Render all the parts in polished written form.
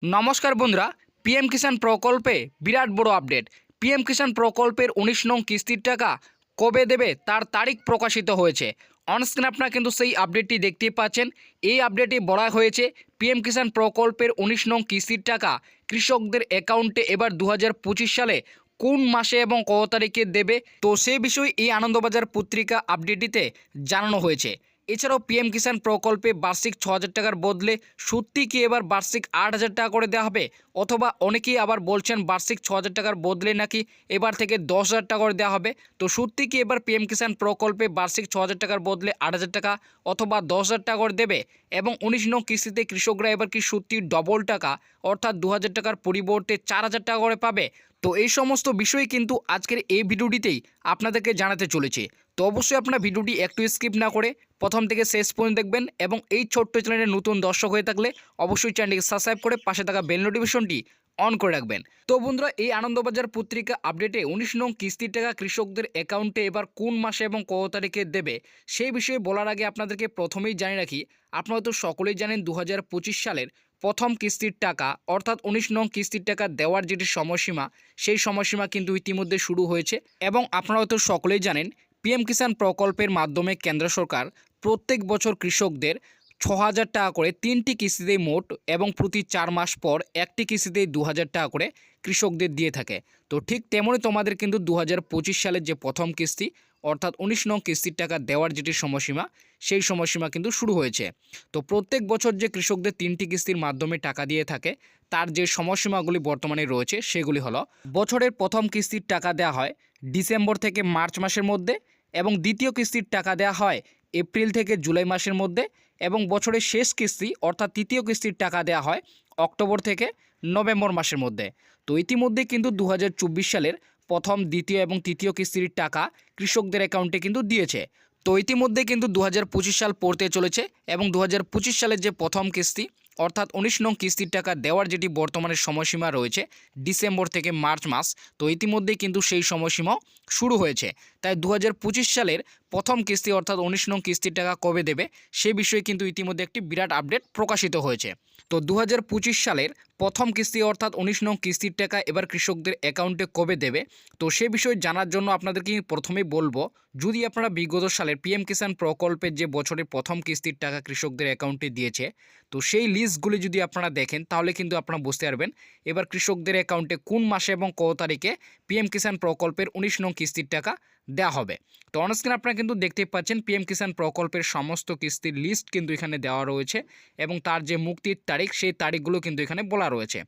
নমস্কার বন্ধুরা, পিএম কিষাণ প্রকল্পে বিরাট বড় আপডেট। পিএম কিষাণ প্রকল্পের ১৯ নং কিস্তির টাকা কবে দেবে তার তারিখ প্রকাশিত হয়েছে। অনস্ক্রিন আপনারা কিন্তু সেই আপডেটটি দেখতেই পাচ্ছেন। এই আপডেটে বলা হয়েছে পিএম কিষাণ প্রকল্পের ১৯ নং কিস্তির টাকা কৃষকদের অ্যাকাউন্টে এবার ২০২৫ সালে কোন মাসে এবং কত তারিখে দেবে, তো সেই বিষয়ে এই আনন্দবাজার পত্রিকা আপডেটটিতে জানানো হয়েছে। এছাড়াও পিএম কিষাণ প্রকল্পে বার্ষিক ৬,০০০ টাকার বদলে সত্যি কি এবার বার্ষিক ৮,০০০ টাকা করে দেওয়া হবে, অথবা অনেকেই আবার বলছেন বার্ষিক ৬,০০০ টাকার বদলে নাকি এবার থেকে ১০,০০০ টাকা করে দেওয়া হবে। তো সত্যি কি এবার পিএম কিষাণ প্রকল্পে বার্ষিক ৬,০০০ টাকার বদলে ৮,০০০ টাকা অথবা ১০,০০০ টাকা করে দেবে, এবং ১৯ নং কিস্তিতে কৃষকরা এবার কি সত্যি ডবল টাকা অর্থাৎ ২,০০০ টাকার পরিবর্তে ৪,০০০ টাকা করে পাবে? তো এই সমস্ত বিষয় কিন্তু আজকের এই ভিডিওটিতেই আপনাদেরকে জানাতে চলেছে। তো অবশ্যই আপনারা ভিডিওটি একটু স্কিপ না করে প্রথম থেকে শেষ পর্যন্ত দেখবেন, এবং এই ছোট্ট চ্যানেলে নতুন দর্শক হয়ে থাকলে অবশ্যই চ্যানেলটিকে সাবস্ক্রাইব করে পাশে থাকা বেল নোটিফিকেশনটি অন করে রাখবেন। তো বন্ধুরা, এই আনন্দবাজার পত্রিকা আপডেটে ১৯ নং কিস্তির টাকা কৃষকদের অ্যাকাউন্টে এবার কোন মাসে এবং কত তারিখে দেবে সেই বিষয়ে বলার আগে আপনাদেরকে প্রথমেই জানিয়ে রাখি, আপনারা তো সকলেই জানেন ২০২৫ সালের প্রথম কিস্তির টাকা অর্থাৎ ১৯ নং কিস্তির টাকা দেওয়ার যেটি সময়সীমা, সেই সময়সীমা কিন্তু ইতিমধ্যে শুরু হয়েছে। এবং আপনারা তো সকলেই জানেন পিএম কিষাণ প্রকল্পের মাধ্যমে কেন্দ্র সরকার প্রত্যেক বছর কৃষকদের ৬,০০০ টাকা করে ৩টি কিস্তিতে মোট, এবং প্রতি ৪ মাস পর একটি কিস্তিতে ২,০০০ টাকা করে কৃষকদের দিয়ে থাকে। তো ঠিক তেমনই তোমাদের কিন্তু ২০২৫ সালের যে প্রথম কিস্তি অর্থাৎ ১৯ নং কিস্তির টাকা দেওয়ার যেটি সময়সীমা, সেই সময়সীমা কিন্তু শুরু হয়েছে। তো প্রত্যেক বছর যে কৃষকদের ৩টি কিস্তির মাধ্যমে টাকা দিয়ে থাকে তার যে সময়সীমাগুলি বর্তমানে রয়েছে সেগুলি হলো, বছরের প্রথম কিস্তির টাকা দেওয়া হয় ডিসেম্বর থেকে মার্চ মাসের মধ্যে, এবং দ্বিতীয় কিস্তির টাকা দেওয়া হয় এপ্রিল থেকে জুলাই মাসের মধ্যে, এবং বছরের শেষ কিস্তি অর্থাৎ তৃতীয় কিস্তির টাকা দেওয়া হয় অক্টোবর থেকে নভেম্বর মাসের মধ্যে। তো ইতিমধ্যে কিন্তু ২০২৪ সালের প্রথম, দ্বিতীয় এবং তৃতীয় কিস্তির টাকা কৃষকদের অ্যাকাউন্টে কিন্তু দিয়েছে। তো ইতিমধ্যে কিন্তু ২০২৫ সাল পড়তে চলেছে, এবং ২০২৫ সালের যে প্রথম কিস্তি অর্থাৎ ১৯ নং কিস্তির টাকা দেওয়ার যেটি বর্তমানে সময়সীমা রয়েছে ডিসেম্বর থেকে মার্চ মাস, তো ইতিমধ্যে কিন্তু সেই সময়সীমাও শুরু হয়েছে। তাই ২০২৫ সালের প্রথম কিস্তি অর্থাৎ ১৯ নং কিস্তির টাকা কবে দেবে সে বিষয়ে কিন্তু ইতিমধ্যে একটি বিরাট আপডেট প্রকাশিত হয়েছে। তো ২০২৫ সালের প্রথম কিস্তি অর্থাৎ ১৯ নং কিস্তির টাকা এবার কৃষকদের অ্যাকাউন্টে কবে দেবে, তো সে বিষয়ে জানার জন্য আপনাদেরকে প্রথমেই বলবো, যদি আপনারা বিগত সালের পিএম কিষাণ প্রকল্পের যে বছরের প্রথম কিস্তির টাকা কৃষকদের অ্যাকাউন্টে দিয়েছে, তো সেই লিস্টগুলি যদি আপনারা দেখেন তাহলে কিন্তু আপনারা বুঝতে পারবেন এবার কৃষকদের অ্যাকাউন্টে কোন মাসে এবং কত তারিখে পিএম কিষাণ প্রকল্পের ১৯ নং কিস্তির টাকা দেওয়া হবে। তো অনস্ক্রিন আপনারা কিন্তু দেখতে পাচ্ছেন পিএম কিষাণ প্রকল্পের সমস্ত কিস্তির লিস্ট কিন্তু এখানে দেওয়া রয়েছে, এবং তার যে মুক্তির তারিখ সেই তারিখগুলো কিন্তু এখানে বলা রয়েছে।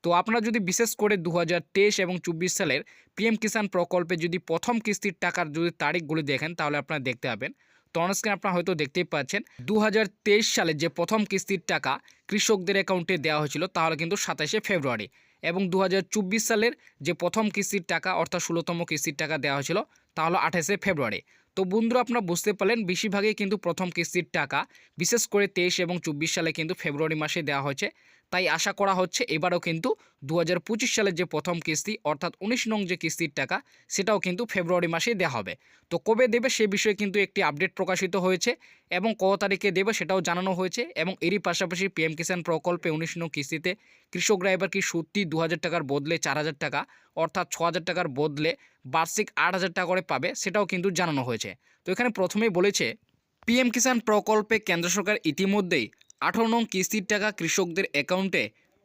তো আপনারা যদি বিশেষ করে ২০২৩ এবং ২৪ সালের পিএম কিষাণ প্রকল্পে যদি প্রথম কিস্তির টাকার যদি তারিখগুলি দেখেন তাহলে আপনারা দেখতে পাবেন। তো অনস্ক্রিন আপনারা হয়তো দেখতেই পাচ্ছেন ২০২৩ সালে যে প্রথম কিস্তির টাকা কৃষকদের অ্যাকাউন্টে দেওয়া হয়েছিল তাহলে কিন্তু ২৭শে ফেব্রুয়ারি, এবং ২০২৪ সালের যে প্রথম কিস্তির টাকা অর্থাৎ ১৬তম কিস্তির টাকা দেওয়া হয়েছিল তাহলে ২৮শে ফেব্রুয়ারি। তো বন্ধুরা, আপনারা বুঝতে পারলেন বেশিরভাগই কিন্তু প্রথম কিস্তির টাকা বিশেষ করে ২৩ এবং ২৪ সালে কিন্তু ফেব্রুয়ারি মাসে দেওয়া হয়েছে। তাই আশা করা হচ্ছে এবারও কিন্তু ২০২৫ সালের যে প্রথম কিস্তি অর্থাৎ ১৯ নং যে কিস্তির টাকা সেটাও কিন্তু ফেব্রুয়ারি মাসেই দেওয়া হবে। তো কবে দেবে সে বিষয়ে কিন্তু একটি আপডেট প্রকাশিত হয়েছে, এবং কত তারিখে দেবে সেটাও জানানো হয়েছে। এবং এরই পাশাপাশি পিএম কিষাণ প্রকল্পে ১৯ নং কিস্তিতে কৃষকরা এবার কি সত্যি ২,০০০ টাকার বদলে ৪,০০০ টাকা অর্থাৎ ৬,০০০ টাকার বদলে বার্ষিক ৮,০০০ টাকা করে পাবে সেটাও কিন্তু জানানো হয়েছে। তো এখানে প্রথমেই বলেছে পিএম কিষাণ প্রকল্পে কেন্দ্র সরকার ইতিমধ্যেই ১৮ নং কিস্তির টাকা কৃষকদের অ্যাকাউন্টে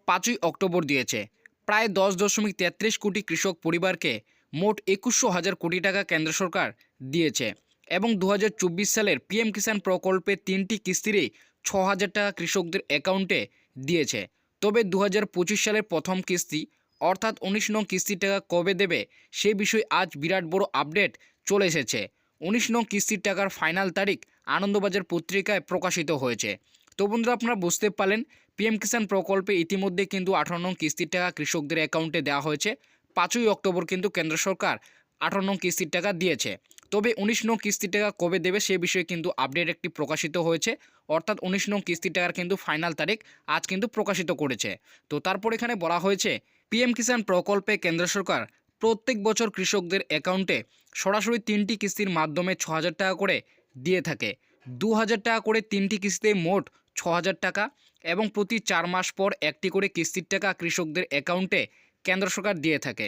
৫ই অক্টোবর দিয়েছে। প্রায় ১০.৩৩ কোটি কৃষক পরিবারকে মোট ২১,০০০ কোটি টাকা কেন্দ্র সরকার দিয়েছে, এবং ২০২৪ সালের পিএম কিষাণ প্রকল্পে ৩টি কিস্তিরেই ৬,০০০ টাকা কৃষকদের অ্যাকাউন্টে দিয়েছে। তবে ২০২৫ সালের প্রথম কিস্তি অর্থাৎ ১৯ নং কিস্তির টাকা কবে দেবে সে বিষয়ে আজ বিরাট বড় আপডেট চলে এসেছে। ১৯ নং কিস্তির টাকার ফাইনাল তারিখ আনন্দবাজার পত্রিকায় প্রকাশিত হয়েছে। তো বন্ধুরা, আপনারা বুঝতে পারলেন পিএম কিষাণ প্রকল্পে ইতিমধ্যে কিন্তু ১৮ নং কিস্তির টাকা কৃষকদের অ্যাকাউন্টে দেওয়া হয়েছে। ৫ই অক্টোবর কিন্তু কেন্দ্র সরকার ১৮ নং কিস্তির টাকা দিয়েছে। তবে ১৯ নং কিস্তির টাকা কবে দেবে সে বিষয়ে কিন্তু আপডেট একটি প্রকাশিত হয়েছে, অর্থাৎ ১৯ নং কিস্তির টাকার কিন্তু ফাইনাল তারিখ আজ কিন্তু প্রকাশিত করেছে। তো তারপর এখানে বলা হয়েছে পিএম কিষাণ প্রকল্পে কেন্দ্র সরকার প্রত্যেক বছর কৃষকদের অ্যাকাউন্টে সরাসরি ৩টি কিস্তির মাধ্যমে ৬,০০০ টাকা করে দিয়ে থাকে। ২,০০০ টাকা করে ৩টি কিস্তিতে মোট ৬,০০০ টাকা, এবং প্রতি 4 মাস পর একটি করে কিস্তির টাকা কৃষকদের অ্যাকাউন্টে কেন্দ্র সরকার দিয়ে থাকে।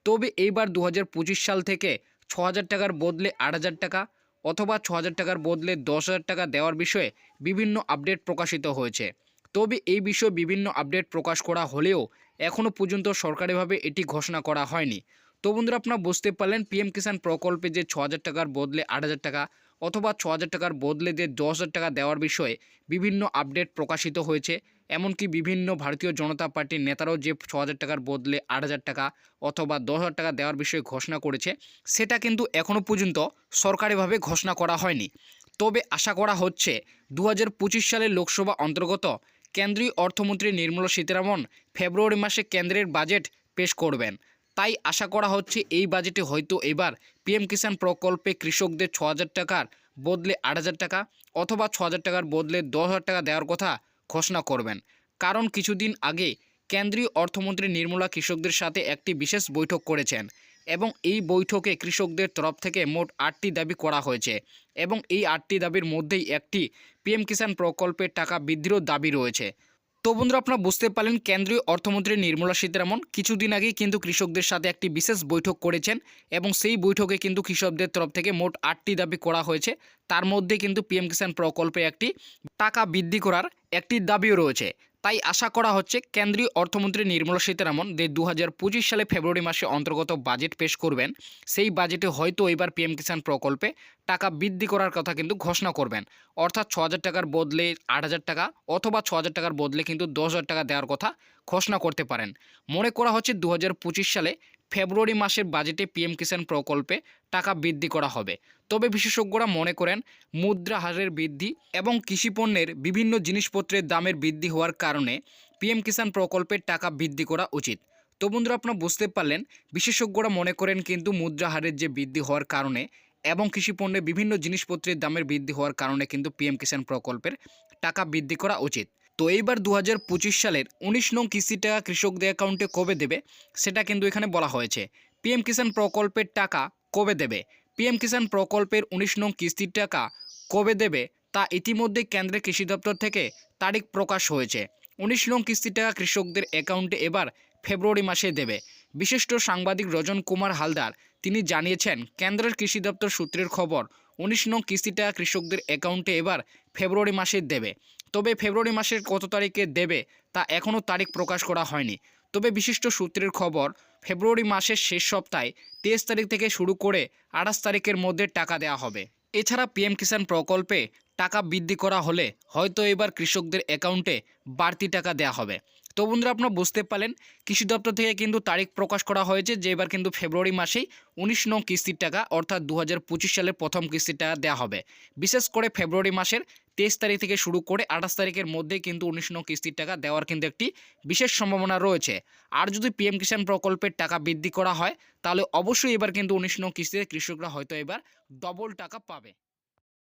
তবে এইবার 2025 সাল থেকে 6,000 টাকার বদলে 8,000 টাকা অথবা 6,000 টাকার বদলে 10,000 টাকা দেওয়ার বিষয়ে বিভিন্ন আপডেট প্রকাশিত হয়েছে। তবে এই বিষয়ে বিভিন্ন আপডেট প্রকাশ করা হলেও এখনও পর্যন্ত সরকারিভাবে এটি ঘোষণা করা হয়নি। তো বন্ধুরা, আপনারা বুঝতে পারলেন পিএম কিষাণ প্রকল্পে যে 6,000 টাকার বদলে 8,000 টাকা অথবা 6,000 টাকার বদলে যে 10,000 টাকা দেওয়ার বিষয়ে বিভিন্ন আপডেট প্রকাশিত হয়েছে। এমনকি বিভিন্ন ভারতীয় জনতা পার্টির নেতারাও যে 6,000 টাকার বদলে 8,000 টাকা অথবা 10,000 টাকা দেওয়ার বিষয়ে ঘোষণা করেছে, সেটা কিন্তু এখনও পর্যন্ত সরকারিভাবে ঘোষণা করা হয়নি। তবে আশা করা হচ্ছে 2025 সালের লোকসভা অন্তর্গত কেন্দ্রীয় অর্থমন্ত্রী নির্মলা সীতারামন ফেব্রুয়ারি মাসে কেন্দ্রের বাজেট পেশ করবেন। তাই আশা করা হচ্ছে এই বাজেটে হয়তো এবার পিএম কিষাণ প্রকল্পে কৃষকদের 6,000 টাকার বদলে 8,000 টাকা অথবা 6,000 টাকার বদলে 10,000 টাকা দেওয়ার কথা ঘোষণা করবেন। কারণ কিছুদিন আগে কেন্দ্রীয় অর্থমন্ত্রী নির্মলা কৃষকদের সাথে একটি বিশেষ বৈঠক করেছেন এবং এই বৈঠকে কৃষকদের তরফ থেকে মোট 8টি দাবি করা হয়েছে এবং এই 8টি দাবির মধ্যেই একটি পিএম কিষাণ প্রকল্পের টাকা বৃদ্ধিরও দাবি রয়েছে। তো বন্ধুরা, আপনারা বুঝতে পারলেন কেন্দ্রীয় অর্থমন্ত্রী নির্মলা সীতারামন কিছুদিন আগেই কিন্তু কৃষকদের সাথে একটি বিশেষ বৈঠক করেছেন এবং সেই বৈঠকে কিন্তু কৃষকদের তরফ থেকে মোট 8টি দাবি করা হয়েছে। তার মধ্যে কিন্তু পিএম কিষাণ প্রকল্পে একটি টাকা বৃদ্ধি করার একটি দাবিও রয়েছে। তাই আশা করা হচ্ছে কেন্দ্রীয় অর্থমন্ত্রী নির্মলা সীতারামন 2025 সালে ফেব্রুয়ারি মাসে অন্তর্গত বাজেট পেশ করবেন। সেই বাজেটে হয়তো এবার পিএম কিষাণ প্রকল্পে টাকা বৃদ্ধি করার কথা কিন্তু ঘোষণা করবেন। অর্থাৎ 6,000 টাকার বদলে 8,000 টাকা অথবা 6,000 টাকার বদলে কিন্তু 10,000 টাকা দেওয়ার কথা ঘোষণা করতে পারেন। মনে করা হচ্ছে 2025 সালে ফেব্রুয়ারি মাসের বাজেটে পিএম কিষাণ প্রকল্পে টাকা বৃদ্ধি করা হবে। তবে বিশেষজ্ঞরা মনে করেন মুদ্রা হারের বৃদ্ধি এবং কৃষিপণ্যের বিভিন্ন জিনিসপত্রের দামের বৃদ্ধি হওয়ার কারণে পিএম কিষাণ প্রকল্পের টাকা বৃদ্ধি করা উচিত। তো বন্ধুরা, আপনারা বুঝতে পারলেন বিশেষজ্ঞরা মনে করেন কিন্তু মুদ্রা হারের যে বৃদ্ধি হওয়ার কারণে এবং কৃষিপণ্যের বিভিন্ন জিনিসপত্রের দামের বৃদ্ধি হওয়ার কারণে কিন্তু পিএম কিষাণ প্রকল্পের টাকা বৃদ্ধি করা উচিত। তো এইবার 2025 সালের 19 নং কিস্তির টাকা কৃষকদের অ্যাকাউন্টে কবে দেবে সেটা কিন্তু এখানে বলা হয়েছে। পিএম কিষাণ প্রকল্পের টাকা কবে দেবে? পিএম কিষাণ প্রকল্পের 19 নং কিস্তির টাকা কবে দেবে তা ইতিমধ্যে কেন্দ্রের কৃষি দপ্তর থেকে তারিখ প্রকাশ হয়েছে। 19 নং কিস্তির টাকা কৃষকদের অ্যাকাউন্টে এবার ফেব্রুয়ারি মাসে দেবে। বিশিষ্ট সাংবাদিক রজন কুমার হালদার তিনি জানিয়েছেন, কেন্দ্রের কৃষি দপ্তর সূত্রের খবর 19 নং কিস্তির টাকা কৃষকদের অ্যাকাউন্টে এবার ফেব্রুয়ারি মাসে দেবে। তবে ফেব্রুয়ারি মাসের কত তারিখে দেবে তা এখনও তারিখ প্রকাশ করা হয়নি। তবে বিশিষ্ট সূত্রের খবর ফেব্রুয়ারি মাসের শেষ সপ্তাহে 23 তারিখ থেকে শুরু করে 28 তারিখের মধ্যে টাকা দেওয়া হবে। এছাড়া পিএম কিষাণ প্রকল্পে টাকা বৃদ্ধি করা হলে হয়তো এবার কৃষকদের অ্যাকাউন্টে বাড়তি টাকা দেওয়া হবে। তো বন্ধুরা, আপনারা বুঝতে পারলেন কৃষি দপ্তর থেকে কিন্তু তারিখ প্রকাশ করা হয়েছে যে এবার কিন্তু ফেব্রুয়ারি মাসেই 19 নং কিস্তির টাকা অর্থাৎ 2025 সালের প্রথম কিস্তির টাকা দেওয়া হবে। বিশেষ করে ফেব্রুয়ারি মাসের 23 তারিখ থেকে শুরু করে 28 তারিখের মধ্যে কিন্তু 19 নং কিস্তির টাকা দেওয়ার কিন্তু একটি বিশেষ সম্ভাবনা রয়েছে। আর যদি পিএম কিষাণ প্রকল্পের টাকা বৃদ্ধি করা হয় তাহলে অবশ্যই এবার কিন্তু 19 নং কিস্তিতে কৃষকরা হয়তো এবার ডবল টাকা পাবে।